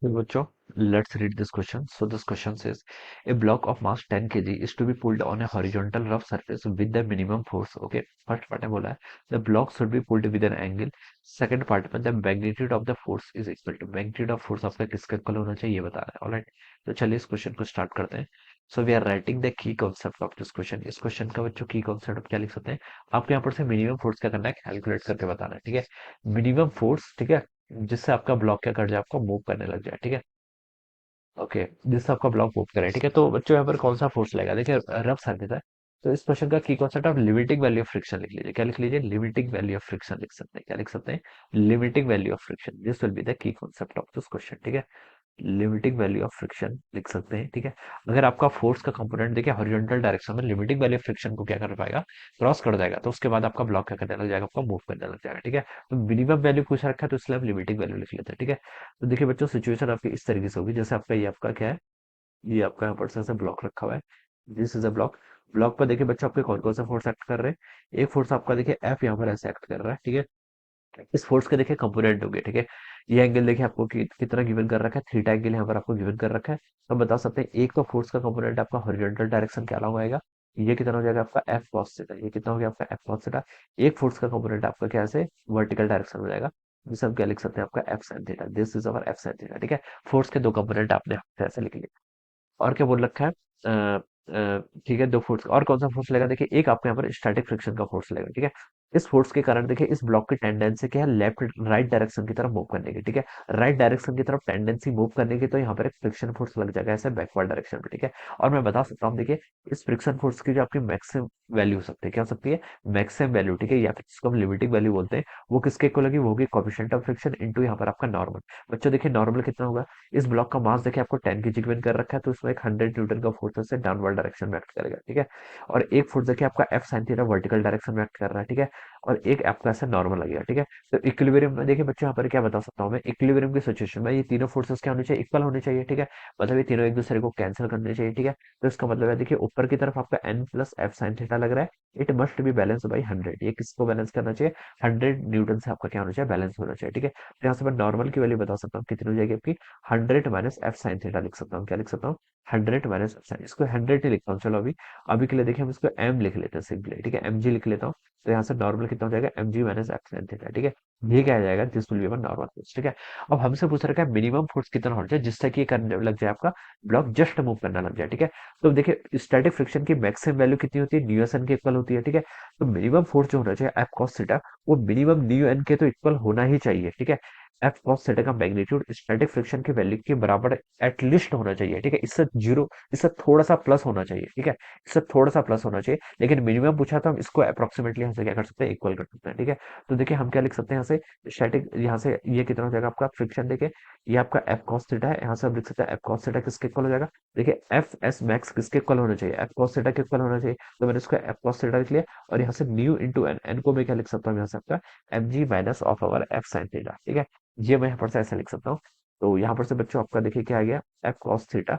So, बच्चों, let's read this question. So this question says, a block of mass 10 kg is to be pulled on a horizontal rough surface with the minimum force. Okay, first part में बोला है the block should be pulled with an angle. Second part में the magnitude of the force is equal to magnitude of force आपका किसका equal होना चाहिए ये बता रहा है. ऑलराइट, तो चलिए इस क्वेश्चन को स्टार्ट करते हैं. So we are writing the key concept of this question. इस क्वेश्चन का बच्चों की कॉन्सेप्ट क्या लिख सकते हैं. आपको यहाँ पर से मिनिमम फोर्स क्या करना है, कैलकुलेट करके बताना है. ठीक है, मिनिमम फोर्स. ठीक है, जिससे आपका ब्लॉक क्या कर जाए, आपको मूव करने लग जाए. ठीक है, ओके, जिससे आपका ब्लॉक मूव करे. ठीक है, तो बच्चों यहाँ पर कौन सा फोर्स लगेगा, देखिए रफ सरफेस है. तो इस क्वेश्चन का की कॉन्सेप्ट आप लिमिटिंग वैल्यू ऑफ फ्रिक्शन लिख लीजिए. क्या लिख लीजिए, लिमिटिंग वैल्यू ऑफ फ्रिक्शन लिख सकते हैं. क्या लिख सकते हैं, limiting value of friction. This will be the key concept of this question. ठीक है, लिमिटिंग वैल्यू ऑफ फ्रिक्शन लिख सकते हैं. ठीक है, अगर आपका फोर्स का कंपोनेंट देखिए हॉरिजॉन्टल डायरेक्शन में, लिमिटिंग वैल्यू ऑफ फ्रिक्शन को क्या कर पाएगा, क्रॉस कर जाएगा, तो उसके बाद आपका ब्लॉक क्या करने लग जाएगा, आपका मूव करने लग जाएगा. ठीक है, तो मिनिमम वैल्यू पूछ रखा है तो इसलिए हम लिमिटिंग वैल्यू लिख लेते हैं. ठीक है, तो देखिए बच्चों, सिचुएशन आपकी इस तरीके से होगी, जैसे आपका ये आपका क्या है, ये आपका यहाँ पर से ऐसा ब्लॉक रखा हुआ है. This is a block. Block पर देखिए बच्चों आपके कौन कौन सा फोर्स एक्ट कर रहे हैं. एक फोर्स आपका देखिए एफ यहाँ पर ऐसे एक्ट कर रहा है. ठीक है, इस फोर्स के देखिए कंपोनेंट होंगे. ठीक है, ये एंगल देखिए आपको कितना गिवन कर रखा है, थीटा एंगल यहाँ पर आपको गिवन कर रखा है. तो हम बता सकते हैं एक तो फोर्स का कंपोनेंट आपका हॉरिजॉन्टल डायरेक्शन क्या हो जाएगा, ये कितना हो जाएगा आपका एफ कॉस थीटा. ये कितना हो गया आपका एफ कॉस थीटा. एक फोर्स का कंपोनेंट आपका क्या है, वर्टिकल डायरेक्शन हो जाएगा, जिसे हम क्या लिख सकते हैं, आपका F sine theta. This is our F sine theta. ठीक है, फोर्स के दो कंपोनेंट आपने ऐसे लिख लिए. और क्या बोल रखा है, ठीक है, दो फोर्स. और कौन सा फोर्स लगेगा, देखिए एक आपको यहाँ पर स्टैटिक फ्रिक्शन का फोर्स लगेगा. ठीक है, इस फोर्स के कारण देखिए इस ब्लॉक की टेंडेंसी क्या है, लेफ्ट राइट डायरेक्शन की तरफ मूव करने की. ठीक है, राइट डायरेक्शन की तरफ टेंडेंसी मूव करने की, तो यहाँ पर एक फ्रिक्शन फोर्स लग जाएगा ऐसे बैकवर्ड डायरेक्शन में. ठीक है, और मैं बता सकता हूँ, देखिए इस फ्रिक्शन फोर्स की जो आपकी मैक्सिमम वैल्यू हो सकती है, क्या हो सकती है, मैक्सिमम वैल्यू. ठीक है, या फिर जिसको हम लिमिटिंग वैल्यू बोलते हैं, वो किसके इक्वल होगी, वो होगी कोएफिशिएंट ऑफ फ्रिक्शन इनटू यहाँ पर आपका नॉर्मल. बच्चों देखिए नॉर्मल कितना होगा, इस ब्लॉक का मास देखिए आपको 10 केजी गिवन कर रखा है, तो इसमें एक 100 न्यूटन का फोर्स से डाउनवर्ड डायरेक्शन में एक्ट करेगा. ठीक है, और एक फोर्स देखिए आपका F sine theta vertical direction में एक्ट कर रहा है. ठीक है, और एक आपका ऐसा नॉर्मल लगेगा. ठीक है, तो इक्विलिब्रियम में देखिए बच्चों यहाँ पर क्या बता सकता हूँ मैं, इक्विलिब्रियम की सिचुएशन में ये तीनों फोर्सेस क्या होने चाहिए, इक्वल होने चाहिए. ठीक है, मतलब ये तीनों एक दूसरे को कैंसिल करने चाहिए. ठीक है, तो इसका मतलब है देखिए ऊपर की तरफ आपका N plus F sine theta लग रहा है, it must be balance by 100. ये किसको बैलेंस करना चाहिए, 100 न्यूटन से आपका क्या होना चाहिए, बैलेंस होना चाहिए. ठीक है, तो यहाँ से मैं नॉर्मल की वैल्यू बता सकता हूँ कितनी हो जाएगी आपकी, 100 माइनस एफ साइन थीटा लिख सकता हूँ. क्या लिख सकता हूँ, 100 माइनस एफ साइन. इसको 100 ही लिखता हूँ. चलो अभी अभी के लिए देखिए हम इसको एम लिख लेते हैं सिंपली. ठीक है, एम जी लिख लेता हूँ. तो यहाँ से नॉर्मल कितना हो जाएगा, M G minus F sine theta. ठीक है, ये क्या आ जाएगा, this will be normal force. ठीक है, अब हमसे पूछ रखा है मिनिमम फोर्स कितना होना चाहिए जिससे कि ये करने लग जाए, आपका ब्लॉक जस्ट मूव करना लग जाए. ठीक है, तो देखिए स्टैटिक फ्रिक्शन की मैक्सिमम वैल्यू कितनी होती है, न्यू एस एन के इक्वल होती है. ठीक है, तो मिनिमम फोर्स जो होना चाहिए एफ कॉस थीटा, वो मिनिमम न्यू एन के तो इक्वल होना ही चाहिए. ठीक है, एफ कॉस थीटा का मैग्नीट्यूड स्टैटिक फ्रिक्शन की वैल्यू के बराबर एटलीस्ट होना चाहिए. ठीक है, इससे जीरो, इससे थोड़ा सा प्लस होना चाहिए. ठीक है, इससे थोड़ा सा प्लस होना चाहिए, लेकिन मिनिमम पूछा तो हम इसको अप्रोक्सीमेटली यहाँ से क्या कर सकते हैं, इक्वल कर सकते हैं. ठीक है, तो देखिए हम क्या लिख सकते हैं यहाँ से स्टैटिक, यहाँ से ये कितना हो जाएगा आपका फ्रिक्शन, देखिए ये आपका एफ कॉस थीटा है, यहाँ से हम लिख सकते हैं एफ कॉस थीटा किसके इक्वल हो जाएगा, देखिए एफ एस मैक्स किसके इक्वल होना चाहिए, एफ कॉस थीटा के इक्वल होना चाहिए. तो मैंने इसको एफ कॉस थीटा लिख लिया, और यहाँ से न्यू इंटू एन, एन को मैं क्या लिख सकता हूँ यहाँ से आपका M G minus of our F sine theta. ठीक है, ये मैं यहाँ पर से ऐसे लिख सकता हूँ. तो यहाँ पर से बच्चों आपका देखिए क्या आ गया, एफ कॉस थीटा.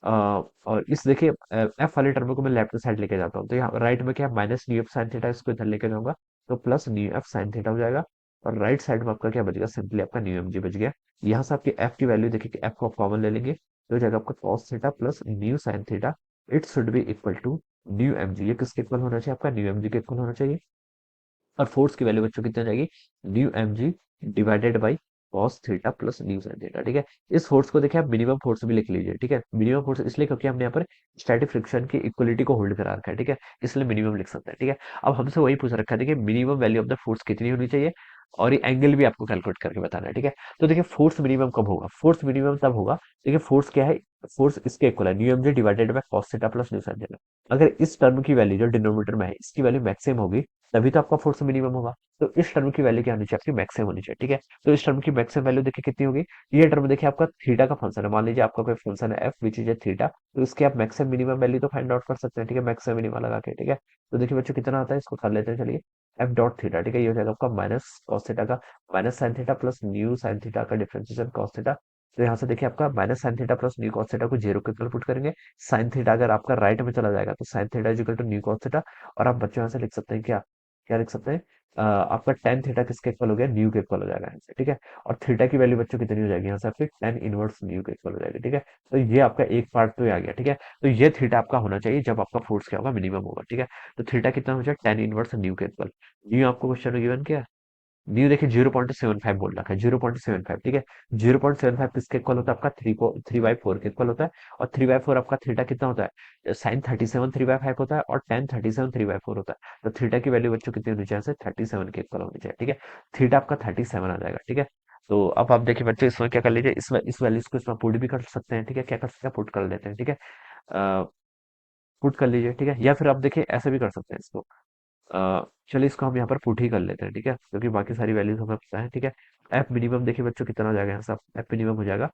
और इस देखिए एफ वाले टर्म को मैं लेफ्ट साइड लेके जाता हूँ, तो यहाँ राइट में क्या है, minus new F sine theta, इसको इधर लेके जाऊंगा, तो plus new F sine theta हो जाएगा. और राइट साइड में आपका क्या बच गया, सिंपली आपका न्यू एम जी बच गया. यहाँ से आपकी एफ की वैल्यू देखिए, एफ को आप कॉमन ले लेंगे, तो हो जाएगा आपका cos theta plus mu sine theta. It should be equal to mu M G. ये किसके इक्वल होना चाहिए, आपका न्यू एम जी के इक्वल होना चाहिए. और फोर्स की वैल्यू बच्चों कितनी हो जाएगी, mu M G divided by cos theta plus mu sine theta. ठीक है, इस फोर्स को देखिए आप मिनिमम फोर्स भी लिख लीजिए. ठीक है, मिनिमम फोर्स इसलिए क्योंकि हमने यहाँ पर स्टैटिक फ्रिक्शन की इक्वलिटी को होल्ड करा रखा है. ठीक है, इसलिए मिनिमम लिख सकते हैं. ठीक है, अब हमसे वही पूछ रखा है, देखिए minimum value of the force कितनी होनी चाहिए, और ये एंगल भी आपको कैलकुलेट करके बताना है. ठीक है, तो देखिए फोर्स मिनिमम कब होगा, फोर्स मिनिमम तब होगा, देखिए फोर्स क्या है, फोर्स इसके इक्वल है mu M G divided by cos theta plus mu sine theta. अगर इस टर्म की वैल्यू जो डिनोमिनेटर में है इसकी वैल्यू मैक्सिमम होगी, तभी तो आपका फोर्स मिनिमम होगा. तो इस टर्म की वैल्यू क्या होनी चाहिए, आपकी मैक्सिमम होनी चाहिए. ठीक है, तो इस टर्म की मैक्सिमम वैल्यू देखिए कितनी होगी, ये टर्म देखिए आपका थीटा का फंक्शन है, मान लीजिए आपका कोई फंक्शन है F which is a theta, तो इसके आप मैक्सिमम मिनिमम वैल्यू तो फाइंड आउट कर सकते हैं. ठीक है, मैक्सिमम मिनिमम लगा के. ठीक है, तो देखिए बच्चों कितना आता है, इसको कर लेते हैं चलिए, एफ डॉट थीटा. ठीक है, ये हो जाएगा आपका माइनस कॉस थीटा का minus sine theta plus mu sine theta का डिफरेंशिएशन कॉस थीटा. तो यहाँ से देखिए आपका minus sine theta plus mu cos theta को जीरो के इक्वल पुट करेंगे. साइन थीटा अगर आपका राइट में चला जाएगा तो sine theta is equal to mu cos theta. और आप बच्चों यहाँ से लिख सकते हैं क्या, क्या लिख सकते हैं, आपका टेन थीटा किसके इक्वल हो गया, न्यू के इक्वल हो जाएगा यहाँ से, ठीक है। और थीटा की वैल्यू बच्चों कितनी हो जाएगी यहाँ से आपकी, टेन इनवर्स न्यू के इक्वल हो जाएगी, ठीक है। तो ये आपका एक पार्ट तो ये आ गया, ठीक है। तो ये थीटा आपका होना चाहिए जब आपका फोर्स क्या होगा, मिनिमम होगा, ठीक है। तो थीटा कितना हो जाए, टेन इनवर्स न्यू के इक्वल। न्यू आपको क्वेश्चन में गिवन किया, न्यू देखिए 0.75 बोल रखा है, 0.75, ठीक है। 0.75 किसके इक्वल होता है, आपका थ्री बाई फोर के इक्वल होता है। और थ्री बाई फोर आपका थीटा कितना होता है, साइन 37 थ्री बाई फाइव होता है, और टेन 37 थ्री बाई फोर होता है। तो थीटा की वैल्यू बच्चों कितनी होनी चाहिए, 37 के इक्वल होनी चाहिए, ठीक है। थीटा आपका 37 आ जाएगा, ठीक है। तो अब आप देखिए बच्चों, इसमें क्या कर लीजिए, इसमें इस वैल्यूज को इसमें पुट भी कर सकते हैं, ठीक है। क्या कर सकते हैं, पुट कर देते हैं, ठीक है। पुट कर लीजिए, ठीक है। या फिर आप देखिए ऐसे भी कर सकते हैं इसको, चलिए इसको हम यहाँ पर पुट ही कर लेते हैं, ठीक है, क्योंकि बाकी सारी वैल्यूज हमें पता है, ठीक है। एफ मिनिमम देखिए बच्चों कितना हो जाएगा यहाँ से, एफ मिनिमम हो जाएगा,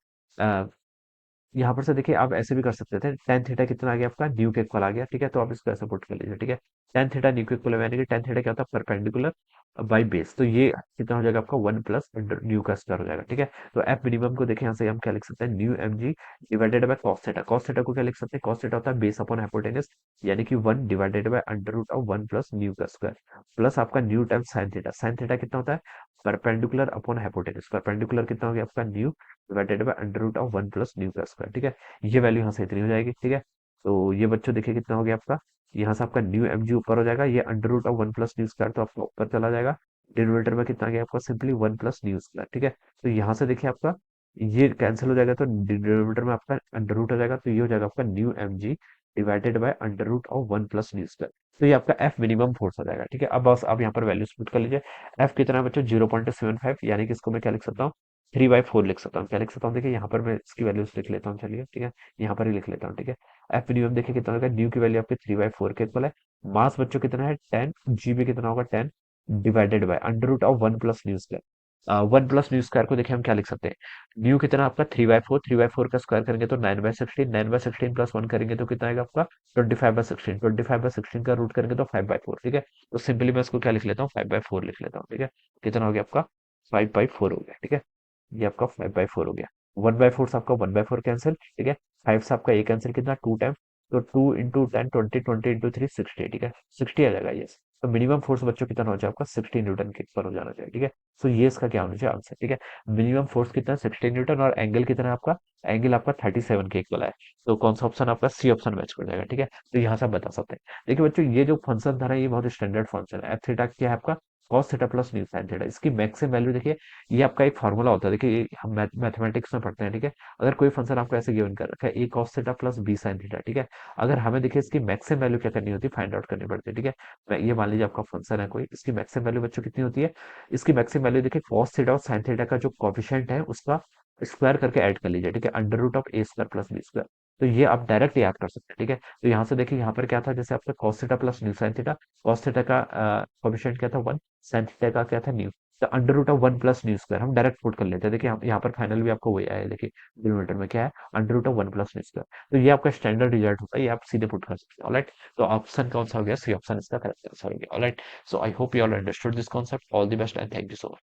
यहाँ पर से देखिए आप ऐसे भी कर सकते थे, टेन थीटा कितना आ गया आपका, न्यू के इक्वल आ गया, ठीक है। तो आप इसको ऐसे पुट कर लीजिए, ठीक है। टेन थीटा न्यू के इक्वल यानी कि टेन थीटा क्या होता है, परपेंडिकुलर बाई बेस। तो ये कितना हो जाएगा आपका, वन प्लस न्यू का स्क्वायर हो जाएगा, ठीक है। तो एफ मिनिमम को देखिए यहाँ से हम क्या लिख सकते हैं, mu M G divided by cos theta. Cos theta को क्या लिख सकते हैं, कॉस थीटा होता है बेस अपॉन हाइपोटेनस, यानी कि one divided by under root of one plus mu का स्क्वायर, प्लस आपका mu times sine theta. Sine theta कितना होता है, परपेंडिकुलर अपॉन हाइपोटेनस। परपेंडिकुलर कितना हो गया आपका, mu divided by under root of one plus mu का स्क्वायर, ठीक है। ये वैल्यू यहाँ से इतनी हो जाएगी, ठीक है। तो ये बच्चों देखिए कितना हो गया आपका, यहाँ से आपका न्यू एम जी ऊपर हो जाएगा, ये under root of one plus mu square तो आपका ऊपर चला जाएगा। डिनोमिनेटर में कितना आ गया आपका, simply one plus mu square, ठीक है। तो यहाँ से देखिए आपका ये कैंसिल हो जाएगा, तो डिनोमिनेटर में आपका अंडर रूट हो जाएगा, तो ये हो जाएगा आपका mu M G divided by under root of one plus mu square. तो ये आपका एफ मिनिमम फोर्स हो जाएगा, ठीक है। अब बस आप यहाँ पर वैल्यूज पुट कर लीजिए। एफ कितना है बच्चों, 0.75, यानी कि इसको मैं क्या लिख सकता हूँ, थ्री बाई फोर लिख सकता हूँ। क्या लिख सकता हूँ, देखिए यहाँ पर मैं इसकी वैल्यूज लिख लेता हूँ, चलिए, ठीक है। यहाँ पर ही लिख लेता हूँ, ठीक है। एफ मिनिमम देखिए कितना होगा, न्यू की वैल्यू आपकी थ्री बाई फोर के इक्वल है। मास बच्चों कितना है, टेन, जी में कितना होगा, ten, divided by under root of one plus mu square. One plus mu square को देखिए हम क्या लिख सकते हैं, न्यू कितना आपका three by four, three by four का स्क्वायर करेंगे तो nine by sixteen, nine by sixteen plus one करेंगे तो कितना आएगा आपका, 25/16, 25/16 का रूट करेंगे तो फाइव बाई फोर, ठीक है। तो सिंपली मैं इसको क्या लिख लेता हूँ, फाइव बाई फोर लिख लेता हूँ, ठीक है। कितना हो गया आपका, फाइव बाई फोर हो गया, ठीक है। ये आपका फाइव बाई फोर हो गया। वन बाई फोर से आपका वन बाई फोर कैंसिल, ठीक है। फाइव से आपका ए कैंसिल, कितना, टू टाइम, तो two into ten twenty, twenty into three sixty, ठीक है। सिक्सटी आ जाएगा, ये। तो मिनिमम फोर्स बच्चों कितना हो जाए आपका, 60 न्यूटन के ऊपर हो जाना चाहिए, ठीक है। सो ये इसका क्या होना चाहिए आंसर, ठीक है। मिनिमम फोर्स कितना है, 60 न्यूटन, और एंगल कितना है आपका, एंगल आपका 37 के इक्वल है। तो कौन सा ऑप्शन आपका, सी ऑप्शन मैच कर जाएगा, ठीक है। तो यहाँ से आप बता सकते हैं। देखिए बच्चों, ये जो फंक्शन था ना, ये बहुत स्टैंडर्ड फंक्शन है। एफ थीटा क्या है आपका, cos theta plus mu sine theta. इसकी मैक्सिमम वैल्यू देखिए, ये आपका एक फॉर्मूला होता है, देखिए ये हम मैथमेटिक्स में पढ़ते हैं, ठीक है। अगर कोई फंक्शन आपको ऐसे गिवन कर रखा है, A cos theta plus B sin theta, ठीक है। अगर हमें देखिए इसकी मैक्सिमम वैल्यू क्या करनी होती है, फाइंड आउट करनी पड़ती है, ठीक है। ये मान लीजिए आपका फंक्शन है कोई, इसकी मैक्सिमम वैल्यू बच्चों कितनी होती है, इसकी मैक्सिमम वैल्यू देखिए कॉस थीटा और साइन थीटा का जो कॉफिशिएंट है उसका स्क्वायर करके ऐड कर लीजिए, ठीक है। Under root of A square plus B square. तो ये आप डायरेक्ट याद कर सकते हैं, ठीक है। तो यहाँ से देखिए, यहाँ पर क्या था, जैसे आपका cos theta plus mu sine theta, cos theta का कॉफिशिएंट क्या था, वन, साइन थीटा का क्या था, न्यू। तो under root of one plus mu square हम डायरेक्ट पुट कर लेते हैं, देखिए हम यहाँ पर फाइनल भी आपको वही आया है, देखिए डिनोमिनेटर में क्या है, under root of one plus mu square. तो ये आपका स्टैंडर्ड रिजल्ट होता है, ये आप सीधे पुट कर सकते हैं, ऑलराइट। तो ऑप्शन कौन सा हो गया, सी ऑप्शन इसका करेक्ट आंसर हो गया, alright. So I hope you all understood this concept, all the best and thank you so much.